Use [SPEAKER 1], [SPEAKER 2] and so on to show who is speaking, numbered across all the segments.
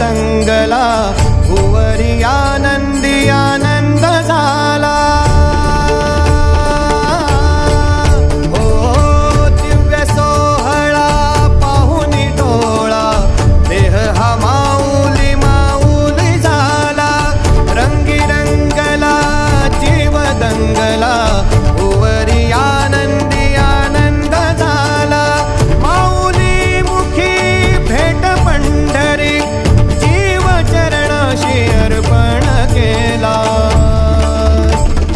[SPEAKER 1] दंगला भुवरी आनंदी आनंद झाला। हो दिव्य सोहळा पाहुनी डोळा देह हा माऊली माऊली झाला। रंगी रंगला जीव दंगला भुवरी आनंदी आनंद झाला। माऊली मुखी भेट पंढरी जीव चरणाशी अर्पण केला।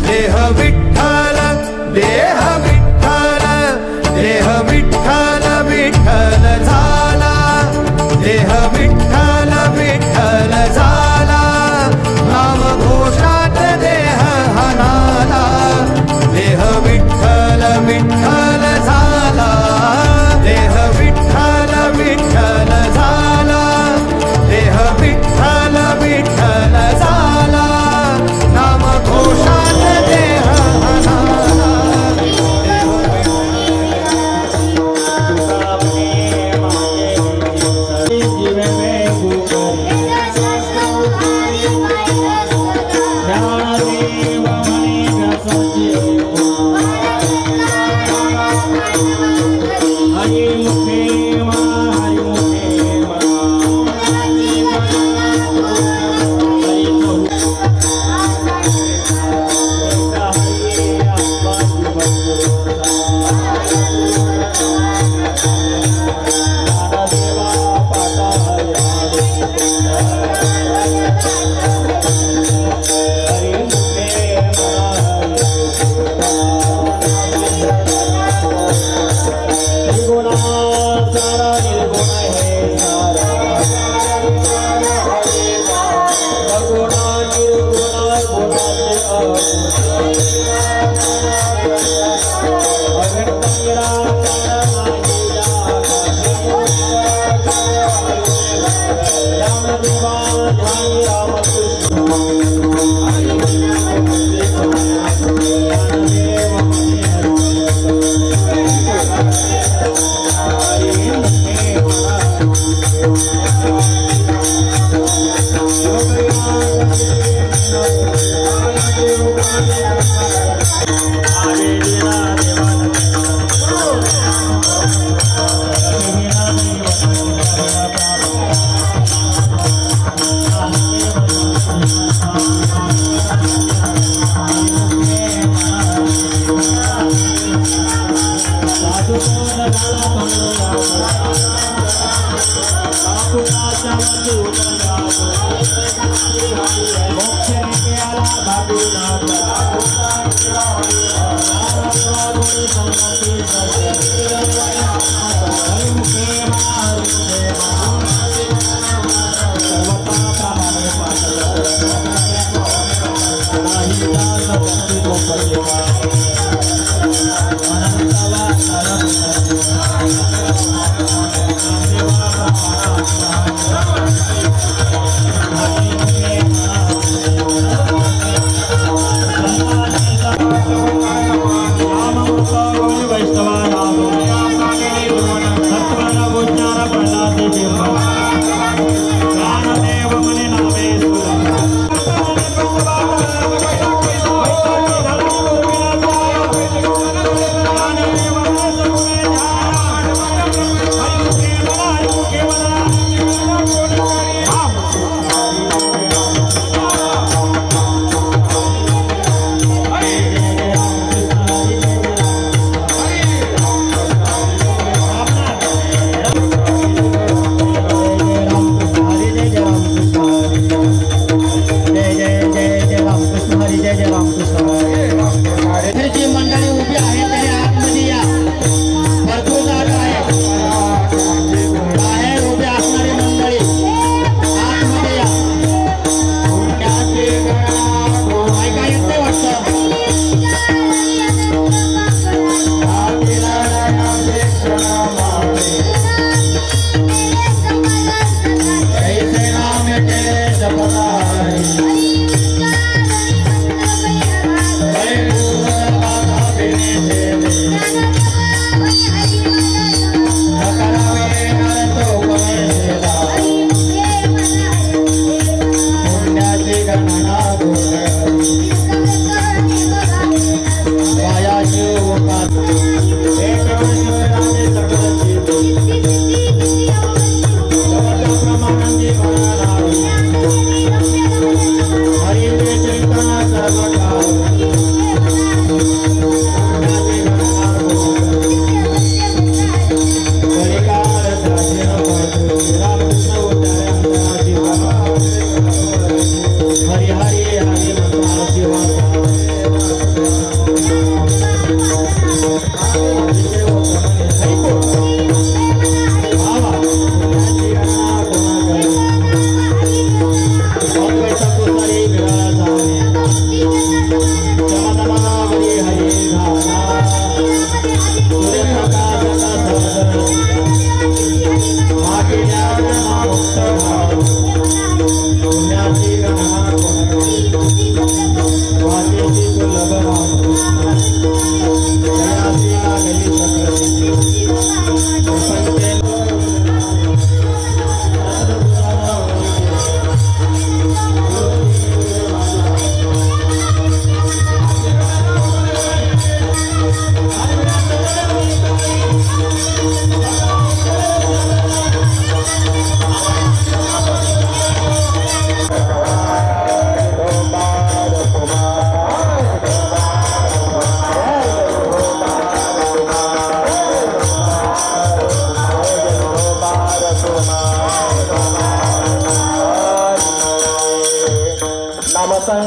[SPEAKER 1] देह विठ्ठल देह विठ्ठल देह विठ्ठल विठ्ठल झाला। देह विठ्ठल विठ्ठल झाला। नाम घोषात देह हनाला। देह विठ्ठल विठ्ठल झाला। देह विठ्ठल विठ्ठल झाला। देह विठ्ठल विठ्ठल झाला। नाम घोषात देह हनाला।
[SPEAKER 2] वैष्णवा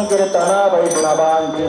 [SPEAKER 2] संकीर्तन वैष्णवांची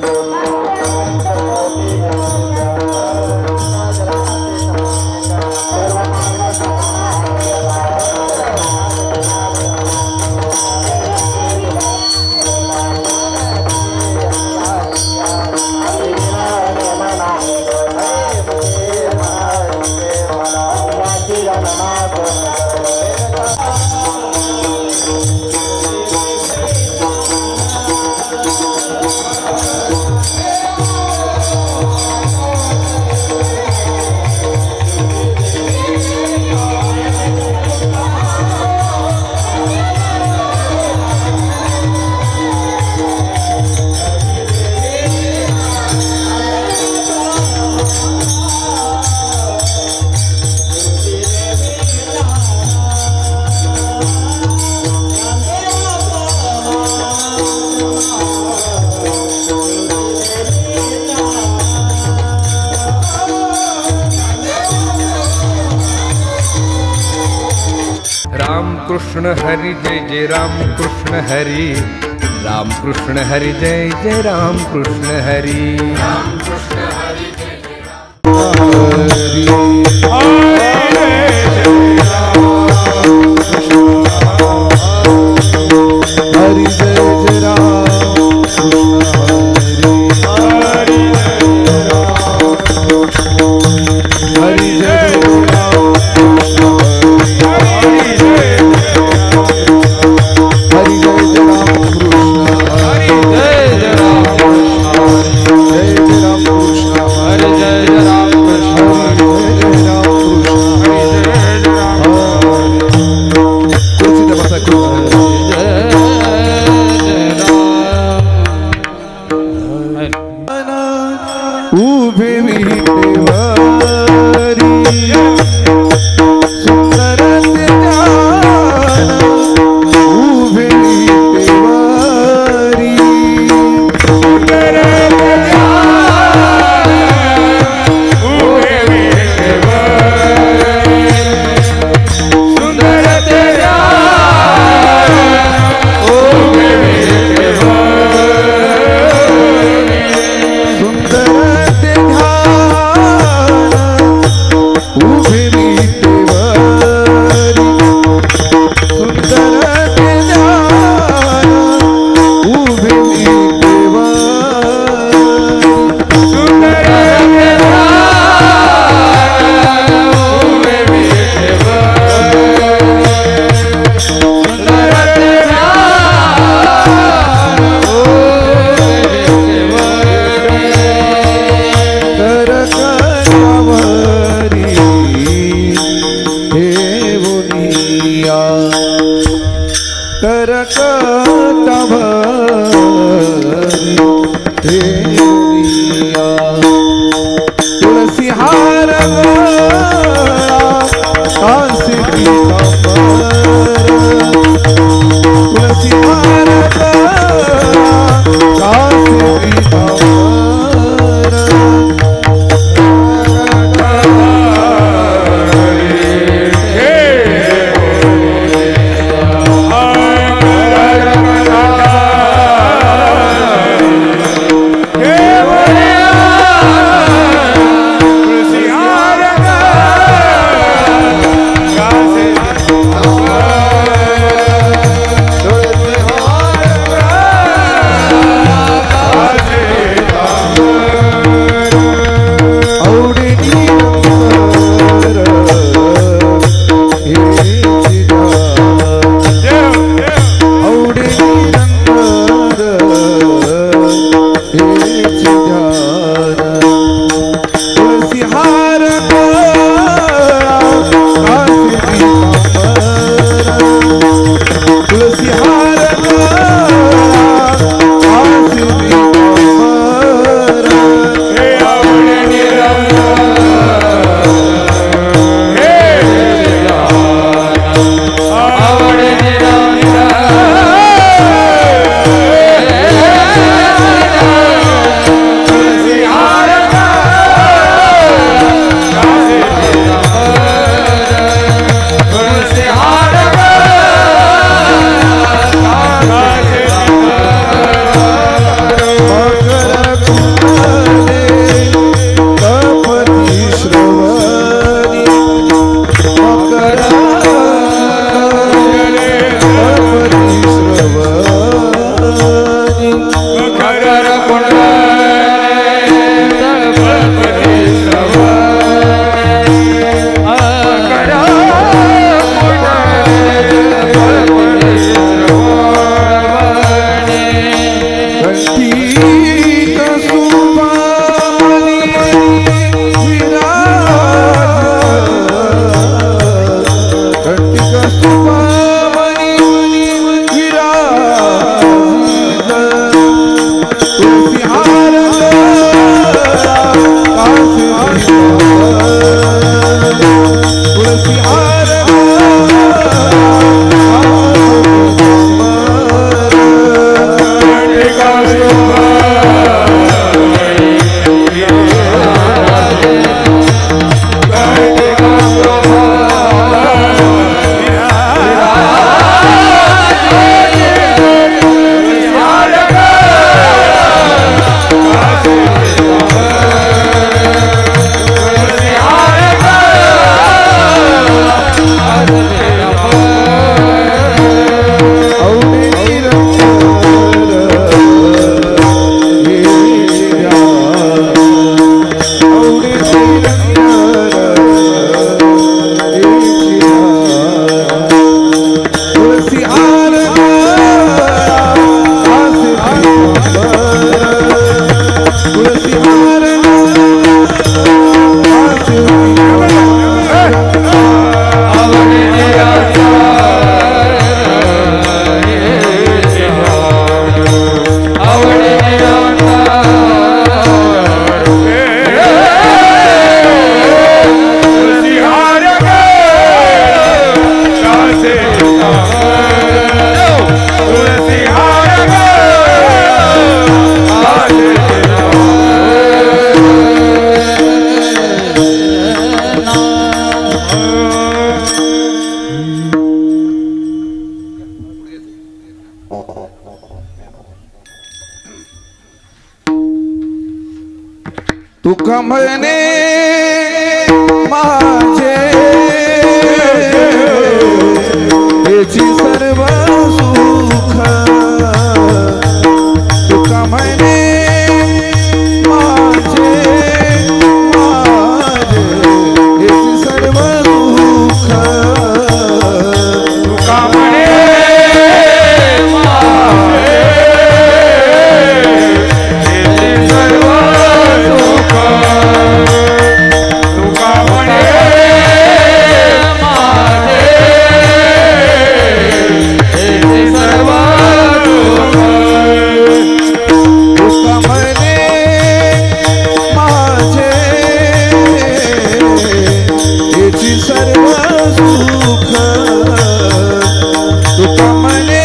[SPEAKER 1] कृष्ण हरि जय जय राम कृष्ण हरि राम कृष्ण हरि जय जय राम कृष्ण हरि राम कृष्ण हरि जय जय
[SPEAKER 2] Yeah!
[SPEAKER 3] सुख म्हणे माझे याची सर्व सुख सुख म्हणे माझे माझे याची सर्व सुख सुख म्हणे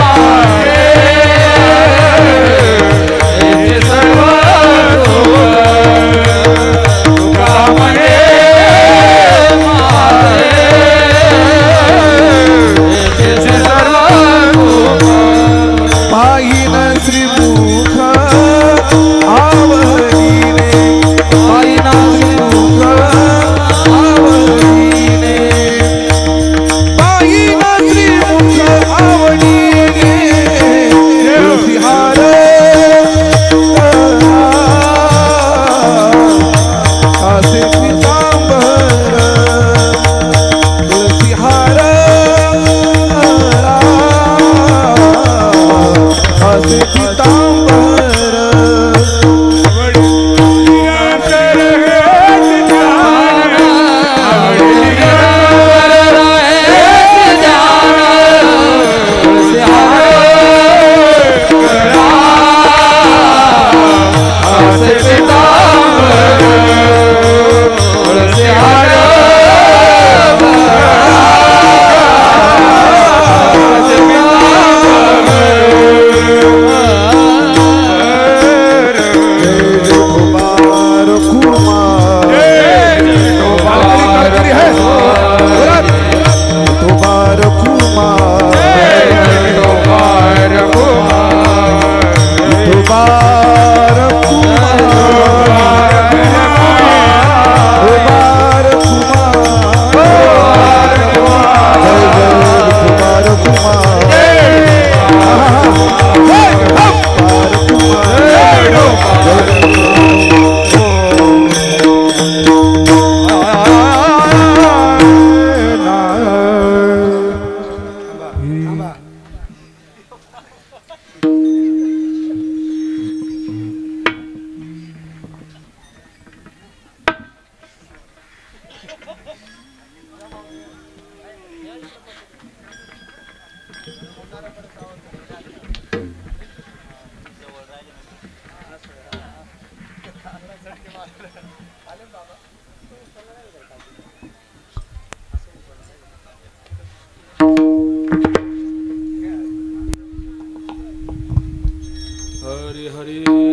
[SPEAKER 4] रामकृष्ण हरे
[SPEAKER 3] Hare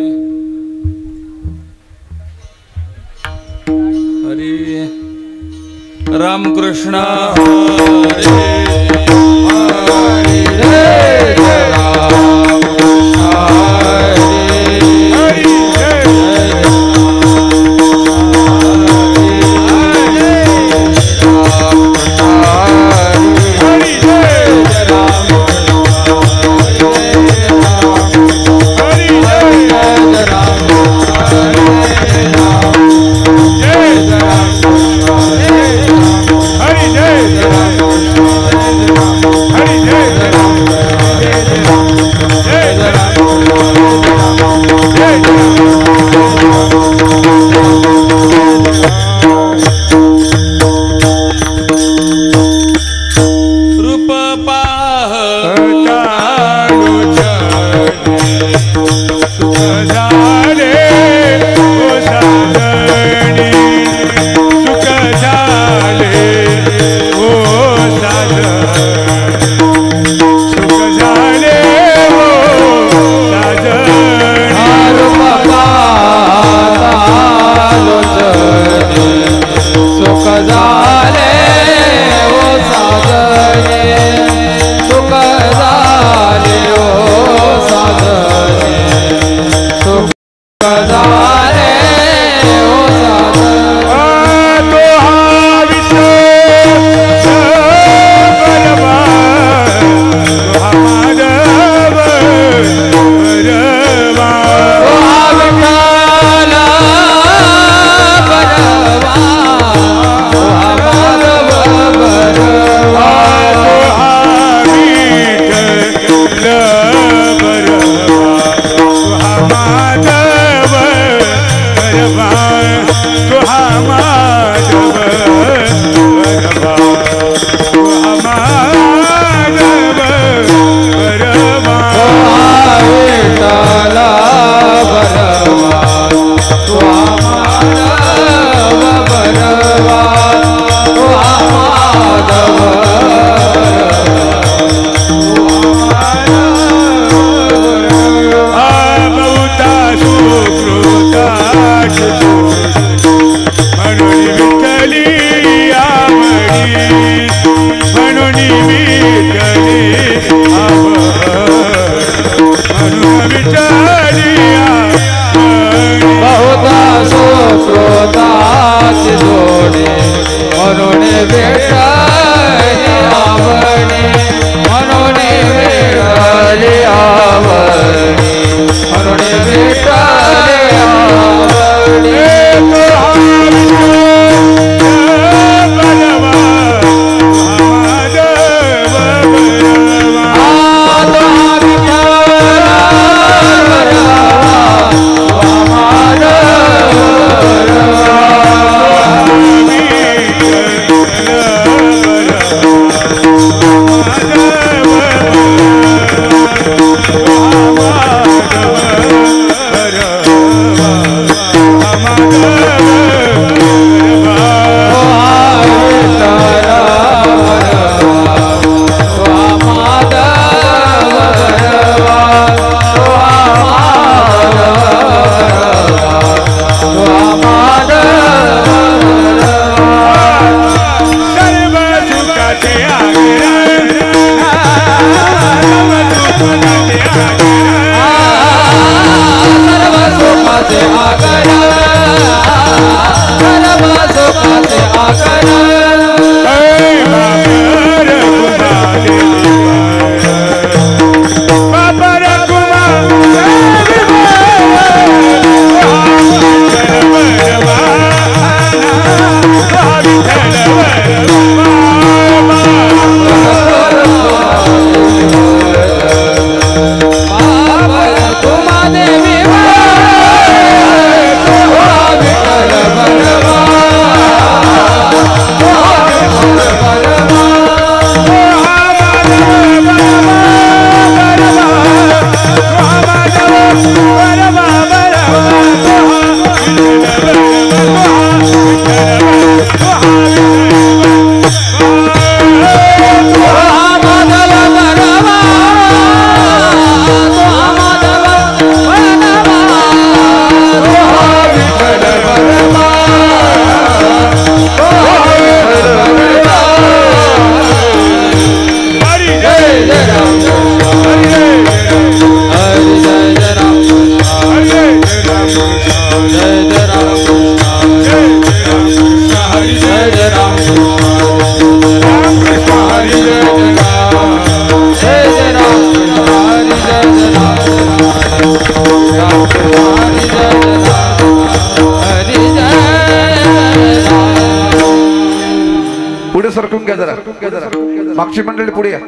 [SPEAKER 3] पुढची मंडळी पुढे या.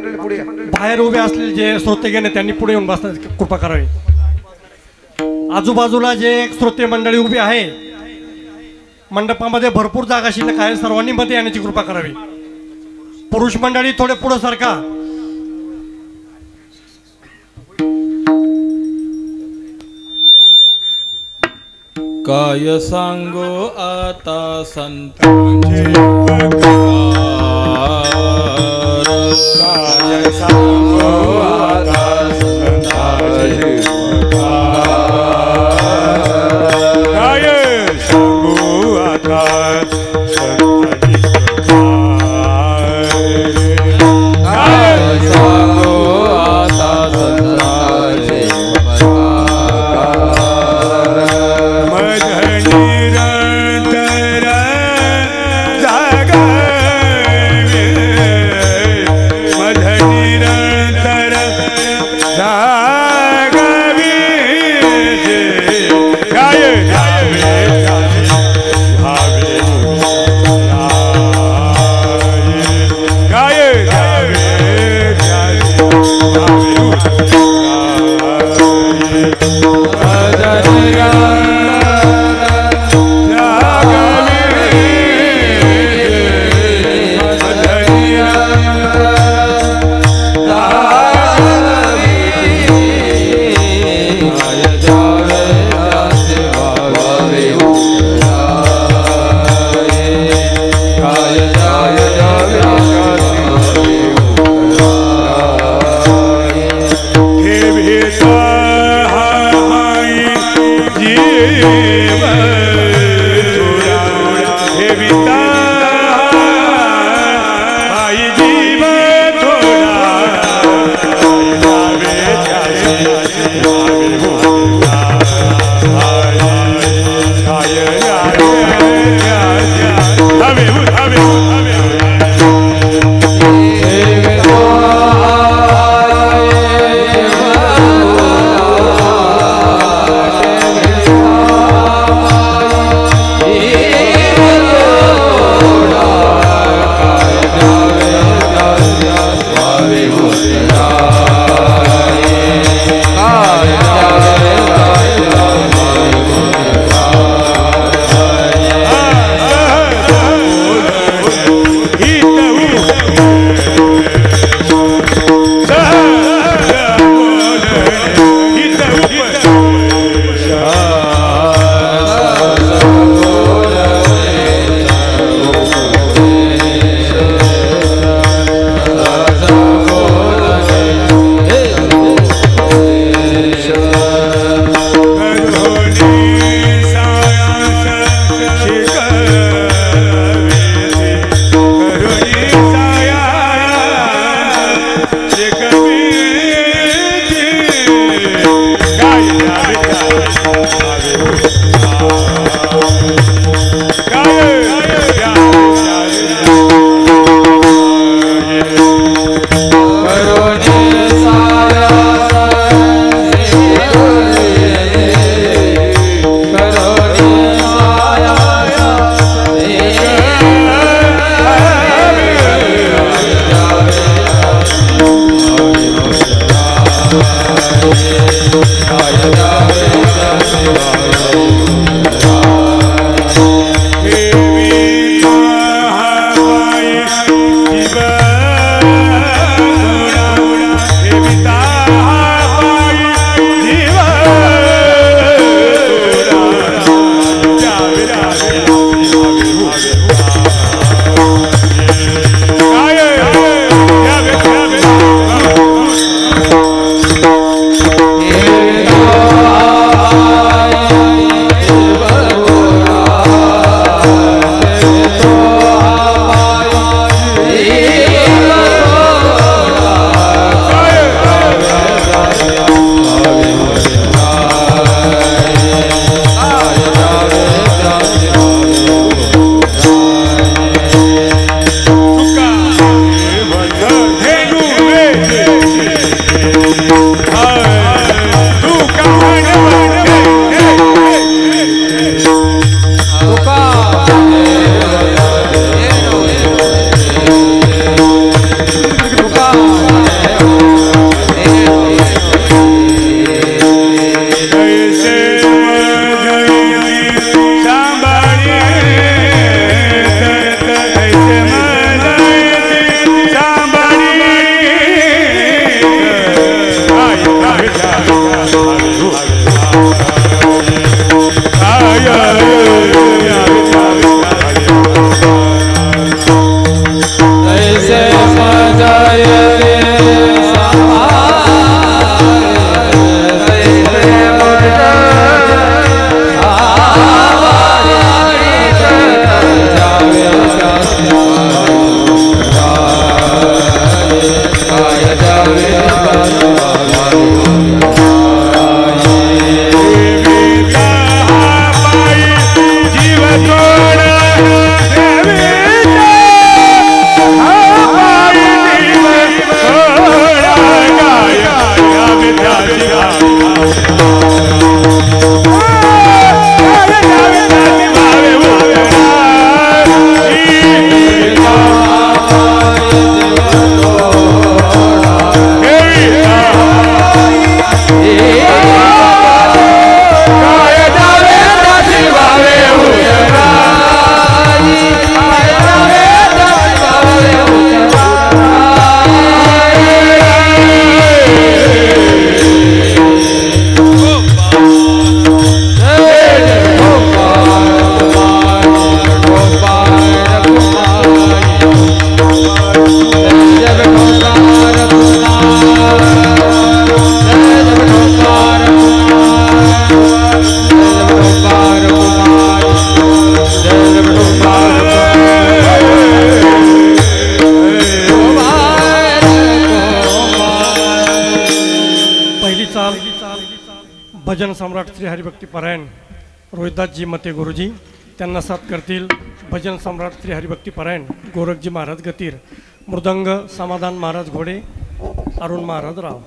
[SPEAKER 5] बाहेर उभे असलेले जे श्रोतेगण आहेत त्यांनी पुढे येऊन बसण्याची कृपा करावी. आजूबाजूला जे श्रोते मंडळी उभी आहे मंडपामध्ये भरपूर जागा शिल्लक आहे, सर्वांनी मध्ये येण्याची कृपा करावी. पुरुष मंडळी थोडे पुढे सारखा.
[SPEAKER 4] काय सांगो आता संतांचे उपकार, काय सांगो आता संतांचे उपकार, काय सांगो आता संतांचे उपकार, काय सांगो आता संतांचे
[SPEAKER 3] Oh
[SPEAKER 5] भजन सम्राट श्री हरिभक्ती परायण रोहिदासजी मते गुरुजी त्यांना साथ करतील भजन सम्राट श्री हरिभक्ती परायण गोरखजी महाराज गतीर, मृदंग समाधान महाराज घोडे, अरुण महाराज राव.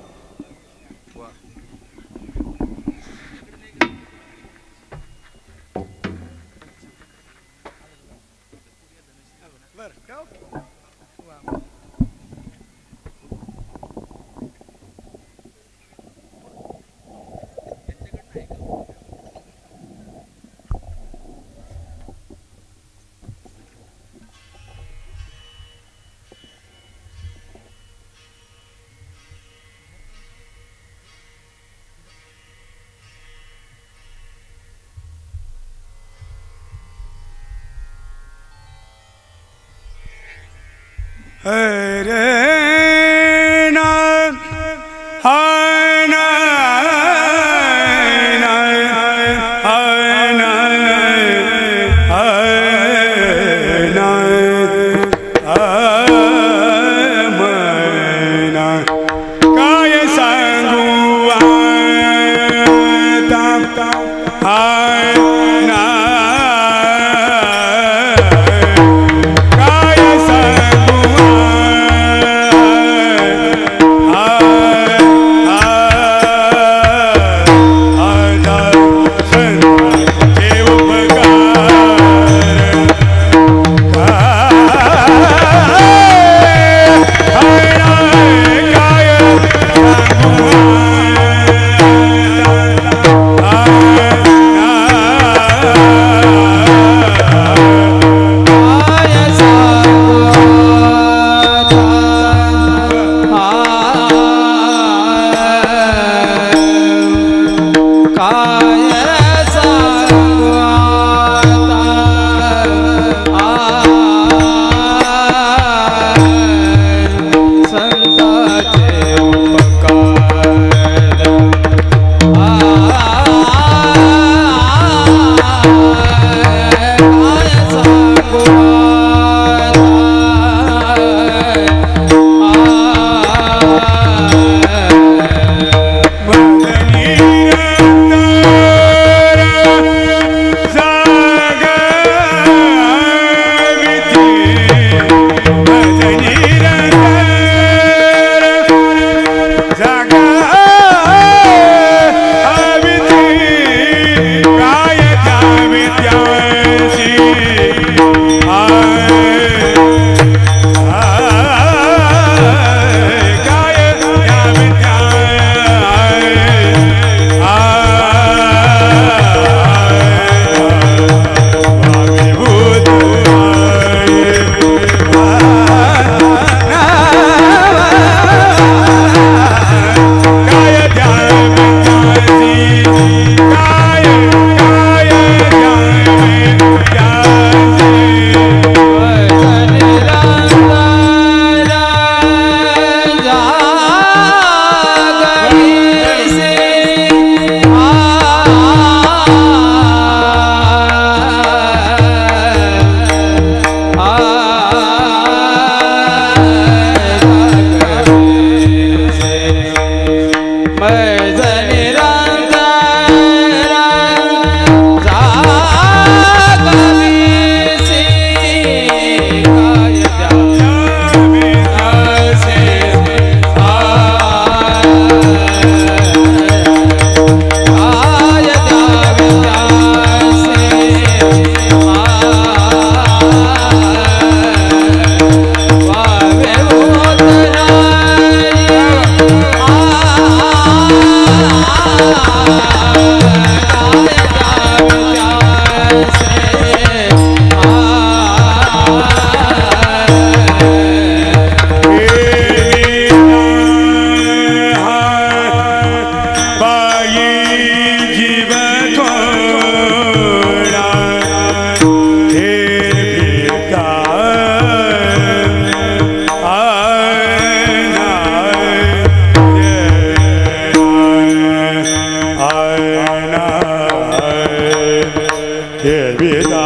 [SPEAKER 4] ठेविता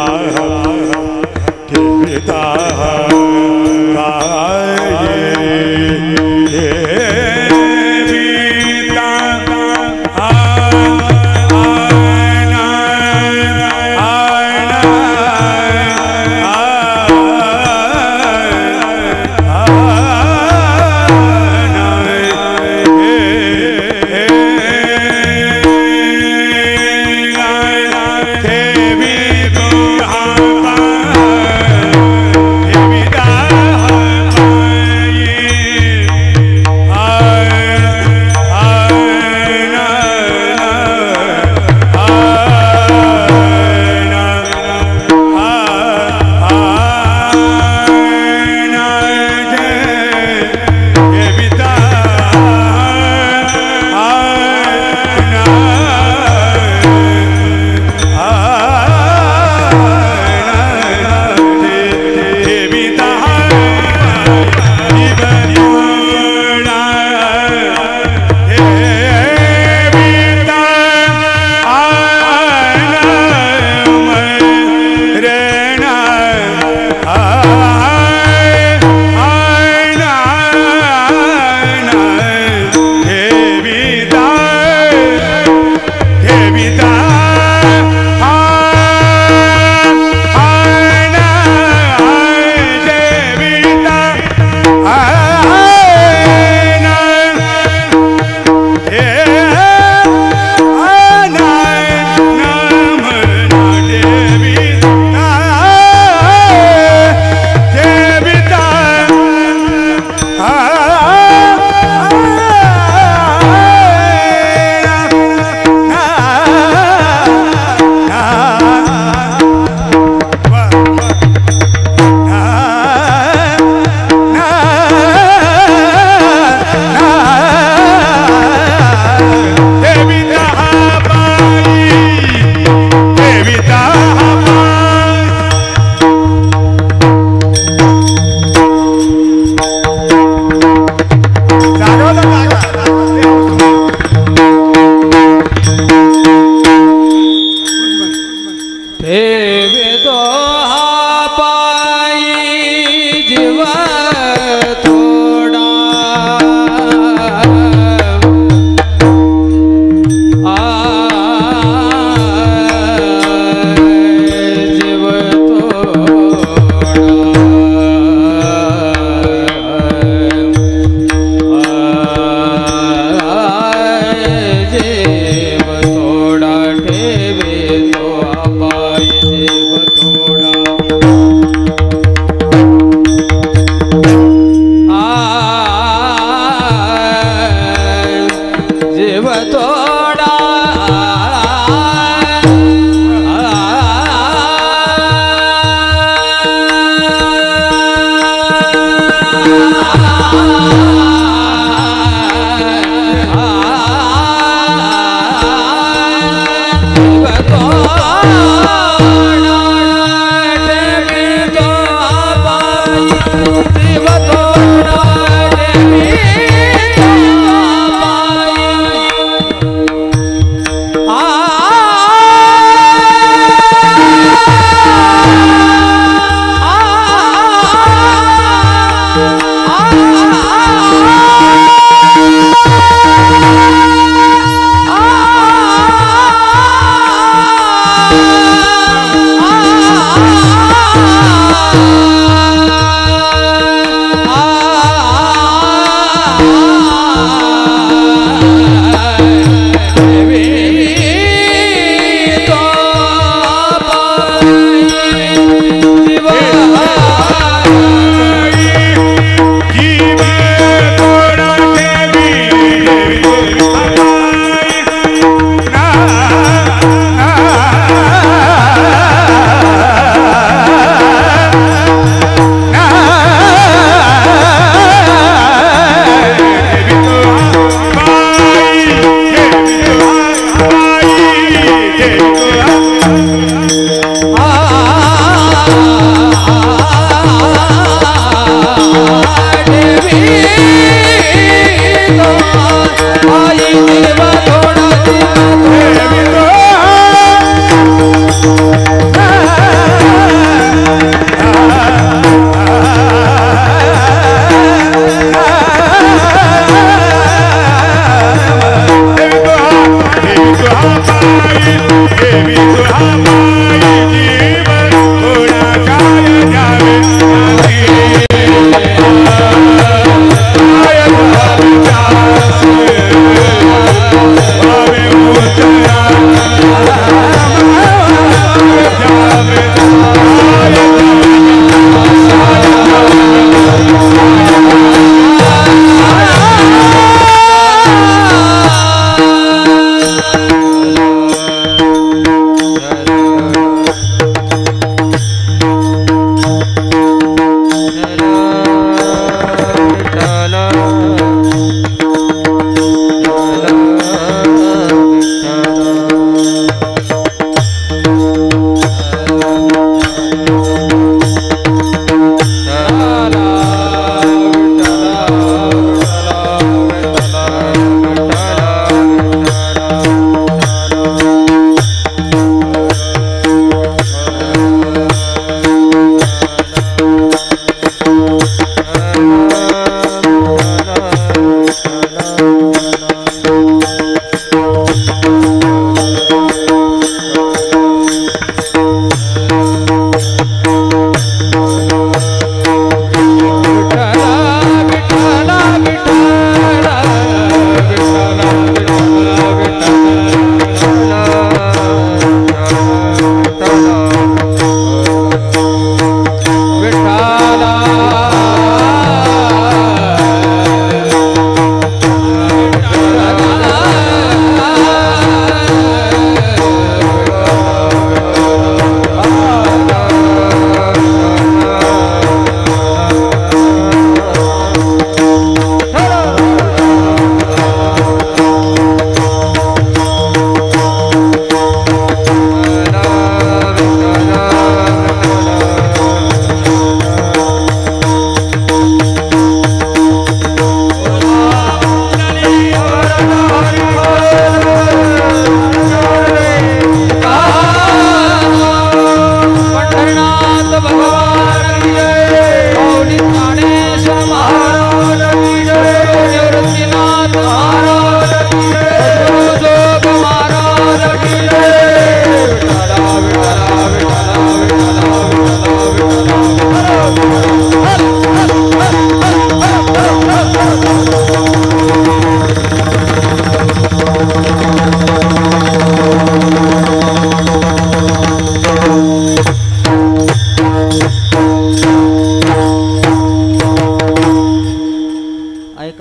[SPEAKER 4] ठेविता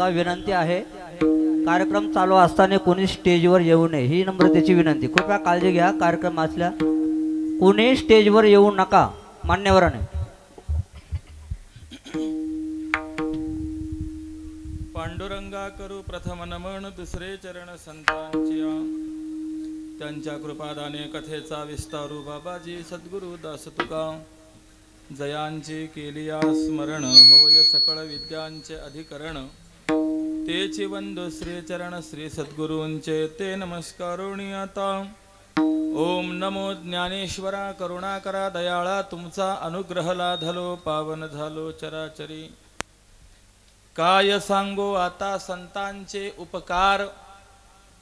[SPEAKER 6] विनंती आहे, कार्यक्रम चालू असताना कोणी स्टेजवर येऊ नये ही नम्रतेची विनंती. कृपया काळजी घ्या, कार्यक्रम असल्या कोणी स्टेजवर येऊ नका मान्यवराने.
[SPEAKER 4] पांडुरंगा करू प्रथम नमन दुसरे चरण संतांच्या, त्यांच्या कृपादाने कथेचा विस्तारू बाबाजी सद्गुरु दास तुका. जयांचे केलिया स्मरण होय सकळ विद्यांचे अधिकरण, तेची वंदो श्री चरण श्री सद्गुरूंचे ते नमस्कारोणी आता. ओम नमो ज्ञानेश्वरा करुणाकरा दयाळा, तुमचा अनुग्रह लाधलो पावन झालो चराचरी. काय सांगो आता संतांचे उपकार,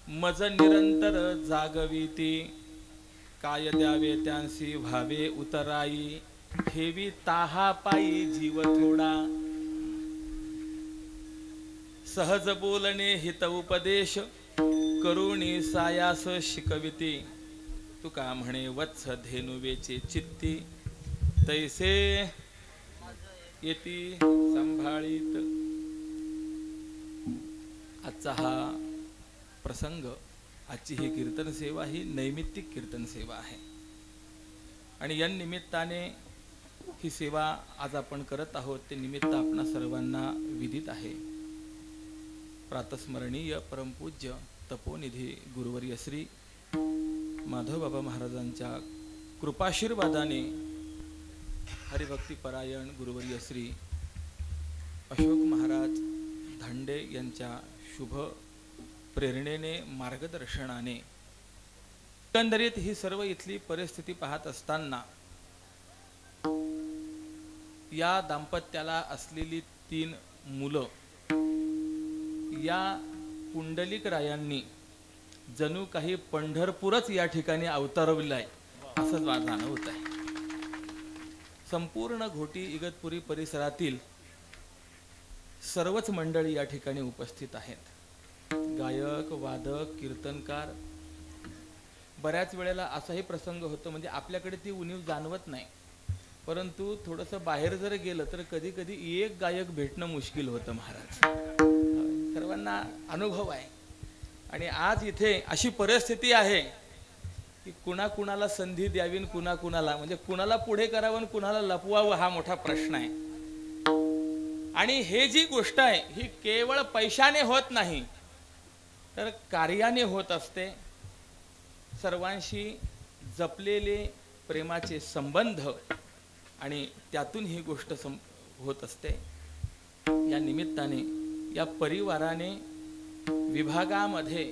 [SPEAKER 4] मज निरंतर जागविती. काय द्यावे त्यांसी भावे उतराई, ठेवी ताहा पायी जीव थोडा. सहज बोलणे हित उपदेश, करुणी सायास शिकविती. तुका म्हणे वत्स धेनुवेचे चित्ती, तैसे येती संभाळीत. आजचा हा प्रसंग, आजची ही कीर्तन सेवा ही नैमित्तिक कीर्तन सेवा आहे आणि या निमित्ताने ही सेवा आज आपण करत आहोत ते निमित्त आपणा सर्वांना विदित आहे. प्रातस्मरणीय परमपूज्य तपोनिधी गुरुवर्य श्री माधवबाबा महाराजांच्या कृपाशीर्वादाने हरिभक्तीपरायण गुरुवर्य श्री अशोक महाराज धांडे यांच्या शुभ प्रेरणेने मार्गदर्शनाने एकंदरीत ही सर्व इथली परिस्थिती पाहत असताना या दाम्पत्याला असलेली 3 मुलं या पुंडलिक रायांनी जणू काही पंढरपूरच या ठिकाणी अवतरविलाय असंच मला जाणवत आहे. संपूर्ण घोटी इगतपुरी परिसरातील सर्वच मंडळी या ठिकाणी उपस्थित आहेत. गायक, वादक, कीर्तनकार. बऱ्याच वेळेला असाही प्रसंग होतो, म्हणजे आपल्याकडे ती उणीव जाणवत नाही, परंतु थोडंसं बाहेर जर गेलं तर कधी कधी एक गायक भेटणं मुश्किल होतं महाराज. सर्वांना अनुभव आहे. आणि आज इथे अशी परिस्थिती आहे की कुणाकुणाला संधी द्यावी, कुणाकुणाला म्हणजे कुणाला पुढे करावं आणि कुणाला लपवावं हा मोठा प्रश्न आहे. आणि हे जी गोष्ट आहे ही केवळ पैशाने होत नाही तर कार्याने होत असते. सर्वांशी जपलेले प्रेमाचे संबंध आणि त्यातून ही गोष्ट होत असते. या निमित्ताने या परिवाराने विभागामध्ये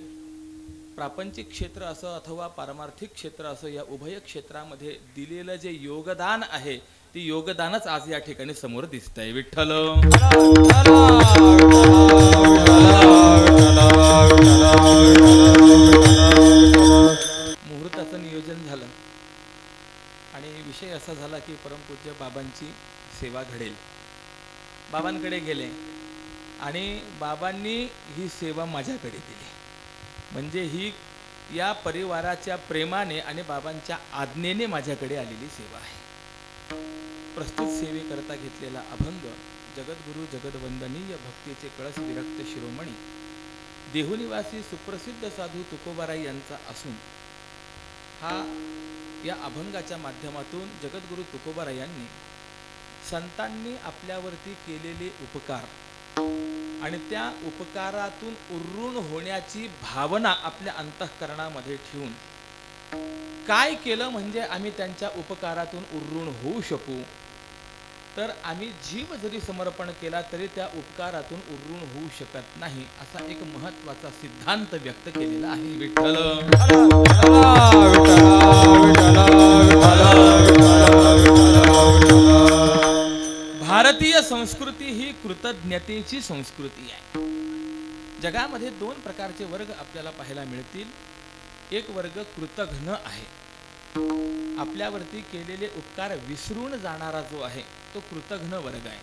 [SPEAKER 4] प्रापंचिक क्षेत्र असो अथवा पारमार्थिक क्षेत्र असो या उभय क्षेत्रामध्ये दिलेलं जे योगदान आहे ती योगदानच आज या ठिकाणी समोर दिसतंय. विठ्ठल विषय असा झाला की परमपूज्य बाबांची सेवा घडेल. बाबांकडे गेले आणि बाबांनी ही सेवा माझ्याकडे दिली. म्हणजे ही या परिवाराच्या प्रेमाने आणि बाबांच्या आज्ञेने माझ्याकडे आलेली सेवा आहे. प्रस्तुत सेवेकरता घेतलेला अभंग जगद्गुरु जगदवंदनीय भक्तीचे कळस विरक्त शिरोमणी देहुनिवासी सुप्रसिद्ध साधू तुकोबाराई यांचा असून हा या अभंगाच्या माध्यमातून जगद्गुरु तुकोबाराई यांनी संतांनी आपल्यावरती केलेले उपकार आणि त्या उपकारातून उर्रून होण्याची भावना आपल्या अंतःकरणामध्ये ठेवून काय केलं म्हणजे आम्ही त्यांच्या उपकारातून उर्रून होऊ शकू, तर आम्ही जीव जरी समर्पण केला तरी त्या उपकारातून उर्रून होऊ शकत नाही, असा एक महत्त्वाचा सिद्धांत व्यक्त केलेला आहे. विठ्ठल भारतीय संस्कृती ही कृतज्ञतेची संस्कृती आहे. जगामध्ये दोन प्रकारचे वर्ग आपल्याला पाहायला मिळतील. एक वर्ग कृतघ्न आहे, आपल्यावरती केलेले उपकार विसरून जाणारा जो आहे तो कृतघ्न वर्ग आहे.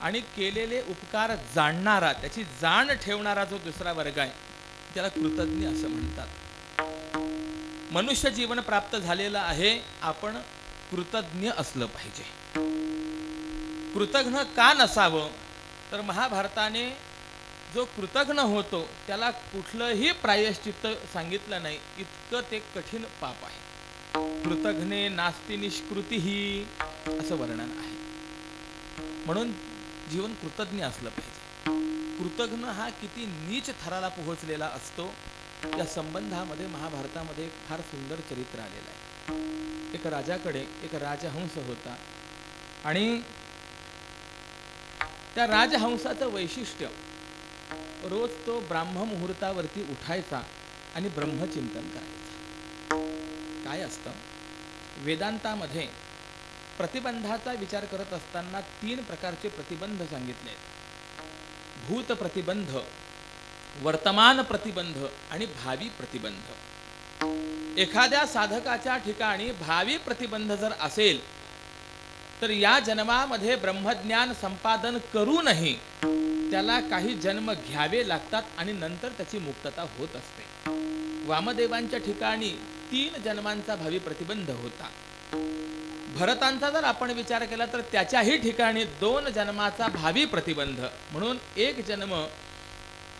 [SPEAKER 4] आणि केलेले उपकार जाणणारा, त्याची जाण ठेवणारा जो दुसरा वर्ग आहे त्याला कृतज्ञ असं म्हणतात. मनुष्य जीवन प्राप्त झालेलं आहे, आपण कृतज्ञ असलं पाहिजे. कृतघ्न का नसावं, तर महाभारताने जो कृतघ्न होतो त्याला कुठलंही प्रायश्चित्त सांगितलं नाही, इतकं ते कठीण पाप आहे. कृतघ्ने नास्ति निष्कृतीही असं वर्णन आहे. म्हणून जीवन कृतज्ञ असलं पाहिजे. कृतघ्न हा किती नीच थराला पोहोचलेला असतो या संबंधामध्ये महाभारतामध्ये फार सुंदर चरित्र आलेलं आहे. एक राजाकडे एक राजहंस होता आणि त्या राजहंसाचं वैशिष्ट्य, रोज तो ब्राह्म मुहूर्तावरती उठायचा आणि ब्रह्मचिंतन करायचा. काय असतं वेदांतामध्ये प्रतिबंधाचा विचार करत असताना 3 प्रकारचे प्रतिबंध सांगितले आहेत. भूत प्रतिबंध, वर्तमान प्रतिबंध आणि भावी प्रतिबंध. एखाद्या साधकाच्या ठिकाणी भावी प्रतिबंध जर असेल तर या जन्मामध्ये ब्रह्मज्ञान संपादन करूनही त्याला काही जन्म घ्यावे लागतात आणि नंतर त्याची मुक्तता होत असते. वामदेवांच्या ठिकाणी 3 जन्मांचा भावी प्रतिबंध होता. भरतांचा जर आपण विचार केला तर त्याच्याही ठिकाणी 2 जन्माचा भावी प्रतिबंध, म्हणून 1 जन्म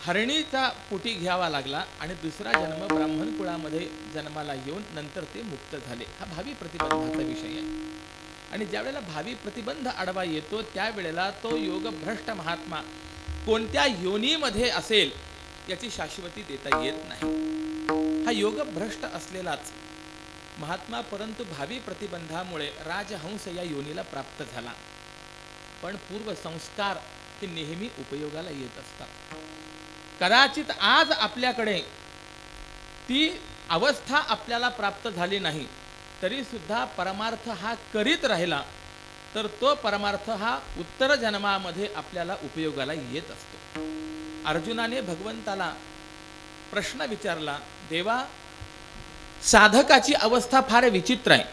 [SPEAKER 4] हरणीचा पोटी घ्यावा लागला आणि दुसरा जन्म ब्राह्मण कुळामध्ये जन्माला येऊन नंतर ते मुक्त झाले. हा भावी प्रतिबंधाचा विषय आहे. आणि ज्या वेळेला भावी प्रतिबंध आडवा येतो त्यावेळेला तो योगभ्रष्ट महात्मा कोणत्या योनीमध्ये असेल याची शाश्वती देता येत नाही. हा योगभ्रष्ट असलेलाच महात्मा परंतु भावी प्रतिबंधामुळे राजहंस या योनीला प्राप्त झाला. पण पूर्व संस्कार हे नेहमी उपयोगाला येत असतात. कदाचित आज आपल्याकडे ती अवस्था आपल्याला प्राप्त झाली नाही तरी सुद्धा परमार्थ हा करीत राहिला तर तो परमार्थ हा उत्तर जन्मामध्ये आपल्याला उपयोगाला येत असतो. अर्जुनाने भगवंताला प्रश्न विचारला, देवा साधकाची अवस्था फार विचित्र आहे.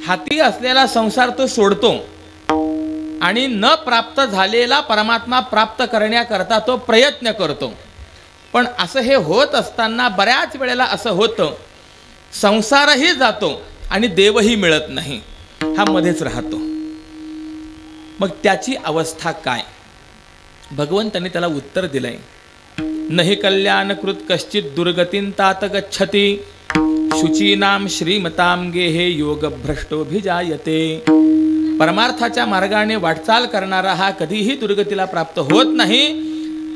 [SPEAKER 4] हाती असलेला संसार तो सोडतो आणि न प्राप्त झालेला परमात्मा प्राप्त करण्याकरता तो प्रयत्न करतो. पण असं हे होत असताना बऱ्याच वेळेला असं होतं, संसारही जातो आणि देवही मिळत नाही, हा मध्येच राहतो. मग त्याची अवस्था काय? भगवंताने त्याला उत्तर दिलंय, नहि कल्याणकृत कश्चित दुर्गतीं तात गच्छति शुचीनाम श्रीमताम गेहे योगभ्रष्टोभिजायते. परमार्थाच्या मार्गाने वाटचाल करणारा हा कधीही दुर्गतीला प्राप्त होत नाही,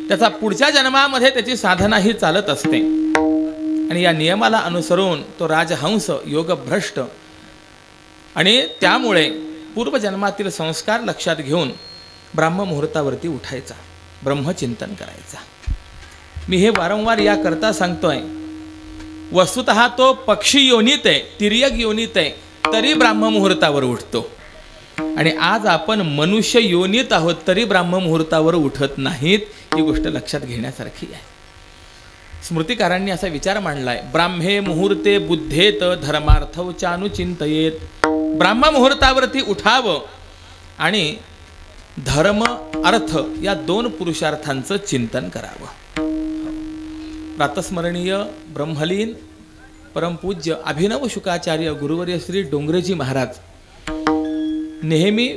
[SPEAKER 4] त्याचा पुढच्या जन्मामध्ये त्याची साधनाही चालत असते. आणि या नियमाला अनुसरून तो राजहंस योगभ्रष्ट आणि त्यामुळे पूर्वजन्मातील संस्कार लक्षात घेऊन ब्राह्म मुहूर्तावरती उठायचा, ब्रह्मचिंतन करायचा. मी हे वारंवार याकरता सांगतोय, वस्तुतः तो पक्षी योनीत आहे, तिर्यक योनीत आहे, तरी ब्राह्म मुहूर्तावर उठतो. आणि आज आपण मनुष्य योनीत आहोत तरी ब्राह्म मुहूर्तावर उठत नाहीत. ही गोष्ट लक्षात घेण्यासारखी आहे. स्मृतिकारांनी असा विचार मांडलाय, ब्राह्मे मुहूर्ते बुद्धेत धर्मार्थौ चानुचिंतयेत. ब्राह्म मुहूर्तावरती उठावं आणि धर्म अर्थ या 2 पुरुषार्थांचं चिंतन करावं. प्रातस्मरणीय ब्रह्मलीन परमपूज्य अभिनव शुकाचार्य गुरुवर्य श्री डोंगरेजी महाराज नेहमी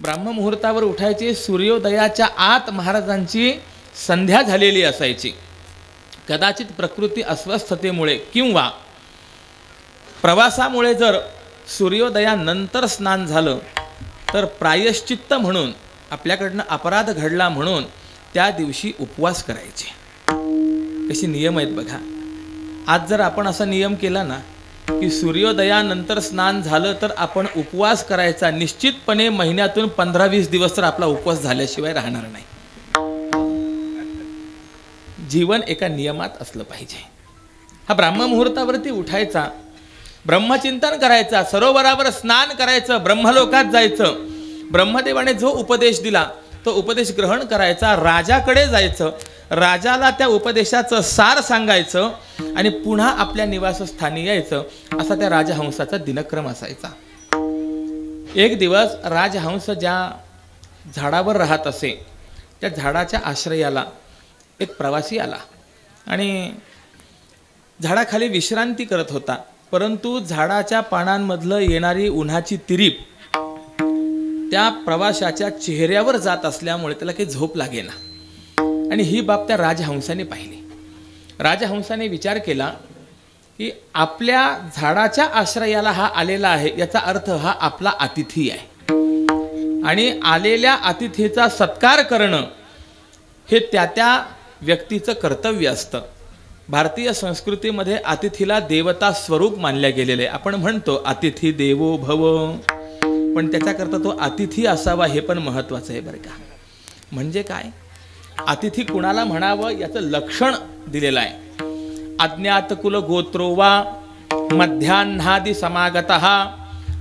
[SPEAKER 4] ब्राह्ममुहूर्तावर उठायचे. सूर्योदयाच्या आत महाराजांची संध्या झालेली असायची. कदाचित प्रकृती अस्वस्थतेमुळे किंवा प्रवासामुळे जर सूर्योदयानंतर स्नान झालं तर प्रायश्चित्त म्हणून, आपल्याकडनं अपराध घडला म्हणून त्या दिवशी उपवास करायचे. कसे नियम आहेत बघा. आज जर आपण असा नियम केला ना की सूर्योदयानंतर स्नान झालं तर आपण उपवास करायचा, निश्चितपणे महिन्यातून 15-20 दिवस तर आपला उपवास झाल्याशिवाय राहणार नाही. जीवन एका नियमात असलं पाहिजे. हा ब्राह्ममुहूर्तावरती उठायचा, ब्रह्मचिंतन करायचा, सरोवरावर स्नान करायचं, ब्रह्मलोकात जायचं. ब्रह्मदेवाने जो उपदेश दिला तो उपदेश ग्रहण करायचा, राजाकडे जायचं, राजाला त्या उपदेशाचं सार सांगायचं आणि पुन्हा आपल्या निवासस्थानी यायचं. असा त्या राजहंसाचा दिनक्रम असायचा. एक दिवस राजहंस ज्या झाडावर राहत असे त्या झाडाच्या आश्रयाला एक प्रवासी आला आणि झाडाखाली विश्रांती करत होता. परंतु झाडाच्या पानांमधलं येणारी उन्हाची तिरीप त्या प्रवाशाच्या चेहऱ्यावर जात असल्यामुळे त्याला काही झोप लागेना आणि ही बाब त्या राजहंसाने पाहिली. राजहंसाने विचार केला की आपल्या झाडाच्या आश्रयाला हा आलेला आहे, याचा अर्थ हा आपला अतिथी आहे आणि आलेल्या अतिथीचा सत्कार करणं हे त्या व्यक्तीचं कर्तव्य असतं. भारतीय संस्कृतीमध्ये अतिथीला देवता स्वरूप मानल्या गेलेले. आपण म्हणतो अतिथी देवो भव, पण त्याच्याकरता तो अतिथी असावा हे पण महत्त्वाचं आहे बरं का. म्हणजे काय, अतिथी कुणाला म्हणावं याचं लक्षण दिलेलं आहे. अज्ञात कुल गोत्रो वा मध्यान्हादि समागतः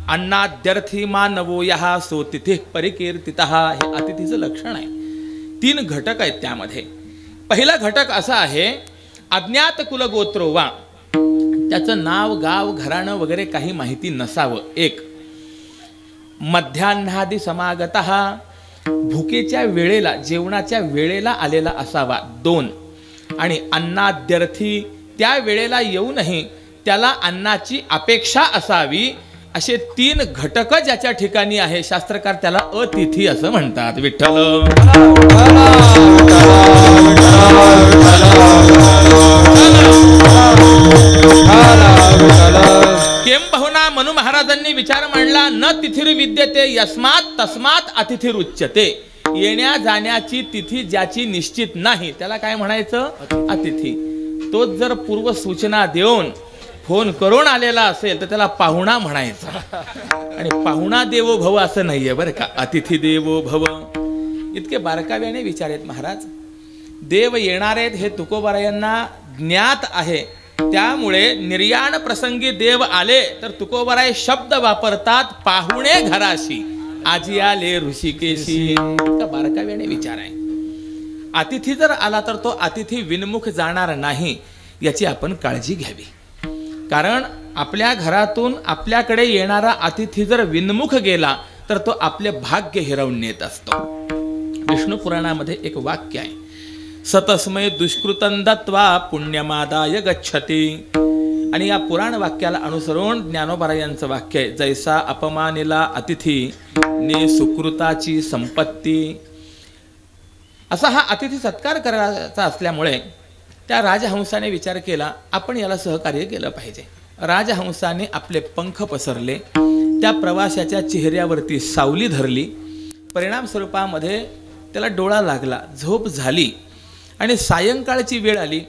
[SPEAKER 4] अन्नाद्यर्थी मानवो यः सोतिथी परिकीर्तितः, हे अतिथीचं लक्षण आहे. 3 घटक आहेत त्यामध्ये. पहिला घटक असा आहे, अज्ञात कुल गोत्रो वा, त्याचं नाव गाव घराणं वगैरे काही माहिती नसावं. 1. मध्यान्हादि समागतः, भुकेच्या वेळेला जेवणाच्या वेळेला आलेला असावा. 2. आणि अन्नाद्यर्थी, त्या वेळेला येऊनही त्याला अन्नाची अपेक्षा असावी. असे 3 घटक ज्याच्या ठिकाणी आहे शास्त्रकार त्याला अतिथी असं म्हणतात. विठ्ठल केम बहुना मनु महाराजांनी विचार मांडला, न तिथिर विद्यते यस्मात तस्मात अतिथिरुच्यते. येण्या जाण्याची तिथी ज्याची निश्चित नाही त्याला काय म्हणायचं, अतिथी. तोच जर पूर्व सूचना देऊन फोन करून आलेला असेल तर त्याला पाहुणा म्हणायचा. आणि पाहुणा देवो भव असं नाहीये बरं का, अतिथी देवो भव. इतके बारकाव्याने विचार आहेत महाराज. देव येणार आहेत हे तुकोबारायांना ज्ञात आहे, त्यामुळे निर्याण प्रसंगी देव आले तर तुकोबाराय शब्द वापरतात, पाहुणे घराशी आजी आले ऋषिकेशी. इतका बारकाव्याने विचार आहे. अतिथी जर आला तर तो अतिथी विनमुख जाणार नाही याची आपण काळजी घ्यावी. कारण आपल्या घरातून आपल्याकडे येणारा अतिथी जर विनमुख गेला तर तो आपले भाग्य हिरावून नेत असतो. विष्णू पुराणामध्ये एक वाक्य आहे, सतस्मय दुष्कृतं दत्वा पुण्यमादाय गच्छति. आणि या पुराण वाक्याला अनुसरून ज्ञानोबा यांचं वाक्य आहे, जैसा अपमानिला अतिथी ने सुकृताची संपत्ती. असा हा अतिथी सत्कार करायचा असल्यामुळे त्या राजहंसाने विचार केला आपण याला सहकार्य केलं पाहिजे. राजहंसाने आपले पंख पसरले, त्या प्रवाशाच्या चेहऱ्यावरती सावली धरली. परिणाम स्वरूपामध्ये त्याला डोळा लागला, झोप झाली आणि सायंकाळची वेळ आली.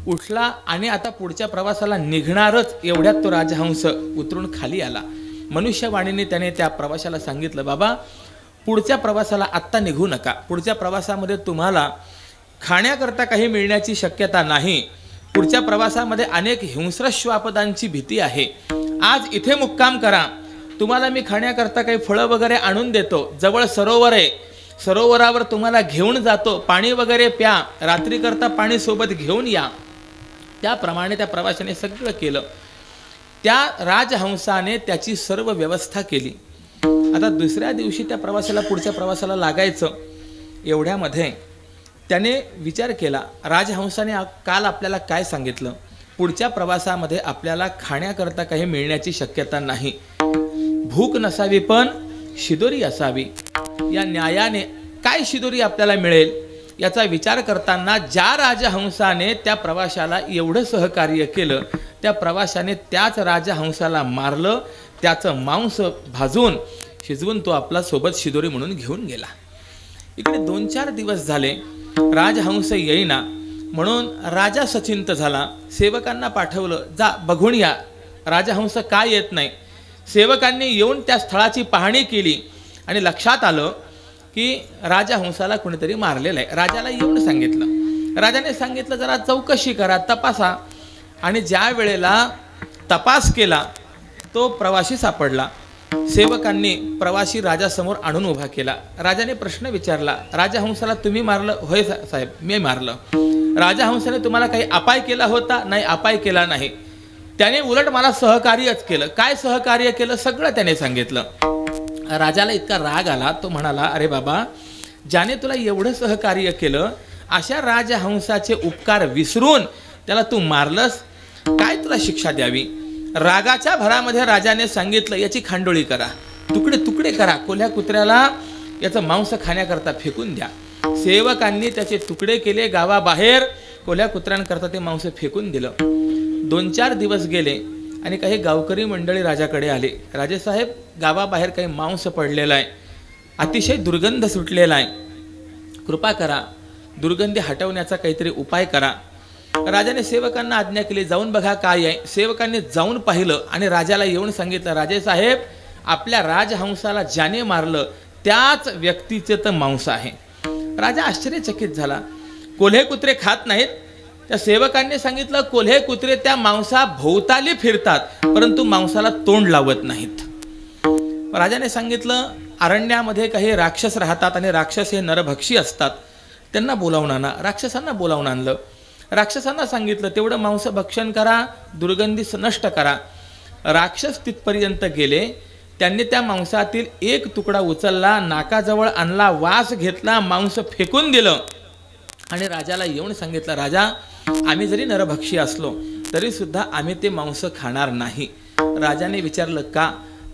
[SPEAKER 4] उठला आणि आता पुढच्या प्रवासाला निघणारच एवढ्यात तो राजहंस उतरून खाली आला. मनुष्यवाणीने त्याने त्या प्रवाशाला सांगितलं, बाबा पुढच्या प्रवासाला आत्ता निघू नका, पुढच्या प्रवासामध्ये तुम्हाला खाण्याकरता काही मिळण्याची शक्यता नाही. पुढच्या प्रवासामध्ये अनेक हिंस्र श्वापदांची भीती आहे. आज इथे मुक्काम करा, तुम्हाला मी खाण्याकरता काही फळं वगैरे आणून देतो. जवळ सरोवर आहे, सरोवरावर तुम्हाला घेऊन जातो, पाणी वगैरे प्या, रात्रीकरता पाणी सोबत घेऊन या. त्याप्रमाणे त्या प्रवाशाने सगळं केलं. त्या राजहंसाने त्याची सर्व व्यवस्था केली. आता दुसऱ्या दिवशी त्या प्रवासाला पुढच्या प्रवासाला लागायचं. एवढ्यामध्ये त्याने विचार केला, राजहंसाने काल आपल्याला काय सांगितलं, पुढच्या प्रवासामध्ये आपल्याला खाण्याकरता काही मिळण्याची शक्यता नाही. भूक नसावी पण शिदोरी असावी. या न्यायाने काय शिदोरी आपल्याला मिळेल याचा विचार करताना ज्या राजहंसाने त्या प्रवाशाला एवढं सहकार्य केलं, त्या प्रवाशाने त्याच राजहंसाला मारलं. त्याचं मांस भाजून शिजवून तो आपला सोबत शिदोरी म्हणून घेऊन गेला. इकडे 2-4 दिवस झाले, राजहंस येईना. म्हणून राजा सचिंत झाला. सेवकांना पाठवलं, जा बघून या राजहंस का येत नाही. सेवकांनी येऊन त्या स्थळाची पाहणी केली आणि लक्षात आलं की राजहंसाला कुणीतरी मारलेलं आहे. राजाला येऊन सांगितलं. राजाने सांगितलं, जरा चौकशी करा, तपासा. आणि ज्या वेळेला तपास केला तो प्रवासी सापडला. सेवकांनी प्रवासी राजासमोर आणून उभा केला. राजाने प्रश्न विचारला, राजहंसाला तुम्ही मारलं? होय साहेब, मी मारलं. राजहंसाने तुम्हाला काही अपाय केला होता? नाही, अपाय केला नाही. त्याने उलट मला सहकार्यच केलं. काय सहकार्य केलं सगळं त्याने सांगितलं. राजाला इतका राग आला, तो म्हणाला, अरे बाबा, ज्याने तुला एवढं सहकार्य केलं अशा राजहंसाचे उपकार विसरून त्याला तू मारलंस, काय तुला शिक्षा द्यावी. रागाच्या भरामध्ये राजाने सांगितलं, याची खांडोळी करा, तुकडे तुकडे करा, कोल्ह्या कुत्र्याला याचं मांस खाण्याकरता फेकून द्या. सेवकांनी त्याचे तुकडे केले. गावाबाहेर कोल्ह्या कुत्र्यांकरता ते मांस फेकून दिलं. 2-4 दिवस गेले आणि काही गावकरी मंडळी राजाकडे आले. राजेसाहेब, गावाबाहेर काही मांस पडलेला आहे, अतिशय दुर्गंध सुटलेला आहे, कृपा करा, दुर्गंधी हटवण्याचा काहीतरी उपाय करा. राजाने सेवकांना आज्ञा केली, जाऊन बघा काय आहे. सेवकांनी जाऊन पाहिलं आणि राजाला येऊन सांगितलं, राजेसाहेब, आपल्या राजहंसाला ज्याने मारलं त्याच व्यक्तीचे तर मांस आहे. राजा आश्चर्यचकित झाला. कोल्हे कुत्रे खात नाहीत. त्या सेवकांनी सांगितलं, कोल्हे कुत्रे त्या मांसा भोवताली फिरतात परंतु मांसाला तोंड लावत नाहीत. राजाने सांगितलं, अरण्यामध्ये काही राक्षस राहतात आणि राक्षस हे नरभक्षी असतात, त्यांना बोलावून आणा. राक्षसांना बोलावून आणलं. राक्षसांना सांगितलं, तेवढं मांस भक्षण करा, दुर्गंधी नष्ट करा. राक्षस तिथपर्यंत गेले. त्यांनी त्या मांसातील एक तुकडा उचलला, नाकाजवळ आणला, वास घेतला, मांस फेकून दिलं आणि राजाला येऊन सांगितलं, राजा, आम्ही जरी नरभक्षी असलो तरी सुद्धा आम्ही ते मांस खाणार नाही. राजाने विचारलं, का?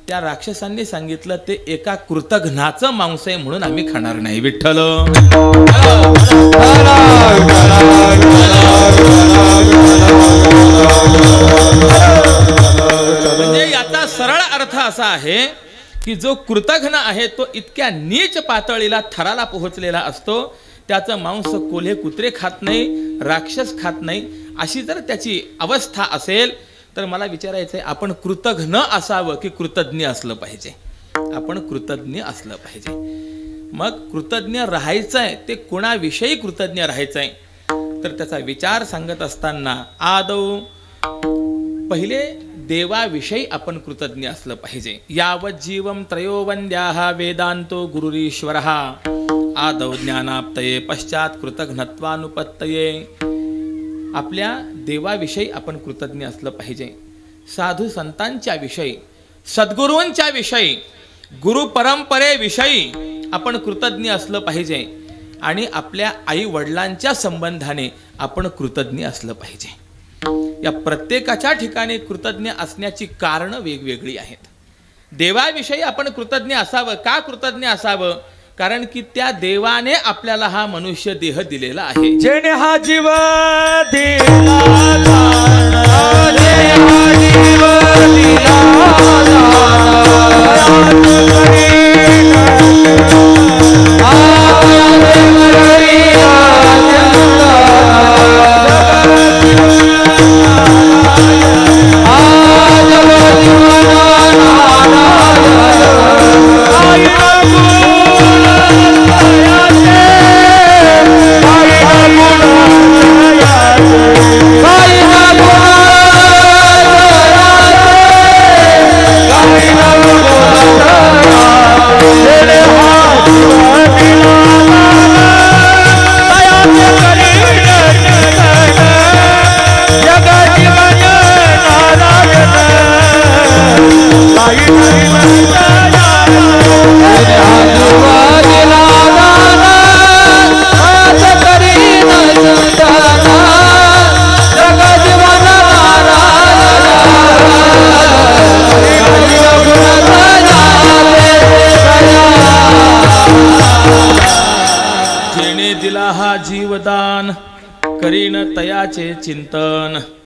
[SPEAKER 4] त्या राक्षसांनी सांगितलं, ते एका कृतघ्नाचं मांस आहे म्हणून आम्ही खाणार नाही. विठ्ठल. म्हणजे याचा सरळ अर्थ असा आहे की जो कृतघ्न आहे तो इतक्या नीच पातळीला थराला पोहोचलेला असतो, त्याचं मांस कोल्हे कुत्रे खात नाही, राक्षस खात नाही. अशी जर त्याची अवस्था असेल तर मला विचारायचं आहे, आपण कृतघ्न असावं की कृतज्ञ असलं पाहिजे? आपण कृतज्ञ असलं पाहिजे. मग कृतज्ञ राहायचं आहे ते कोणाविषयी कृतज्ञ राहायचं आहे तर त्याचा विचार सांगत असताना आदौ पहिले देवाविषयी आपण कृतज्ञ असलं पाहिजे. यावत जीवम त्रयोवंद्याः वेदांतो गुरुरीश्वरः आदौ ज्ञानाप्तये पश्चात कृतघ्नत्वानुपत्तये. आपल्या देवाविषयी आपण कृतज्ञ असलं पाहिजे. साधू संतांच्या विषयी, सद्गुरूंच्या विषयी, गुरु परंपरेविषयी आपण कृतज्ञ असलं पाहिजे. आणि आपल्या आई वडिलांच्या संबंधाने आपण कृतज्ञ असलं पाहिजे. या प्रत्येकाच्या ठिकाणी कृतज्ञ असण्याची कारणं वेगवेगळी आहेत. देवाविषयी आपण कृतज्ञ असावं. का कृतज्ञ असावं? कारण की त्या देवाने आपल्याला हा मनुष्य देह दिलेला आहे.
[SPEAKER 3] जेणे हा जीव
[SPEAKER 2] Bye.
[SPEAKER 4] करीन तयाचे चिंतन.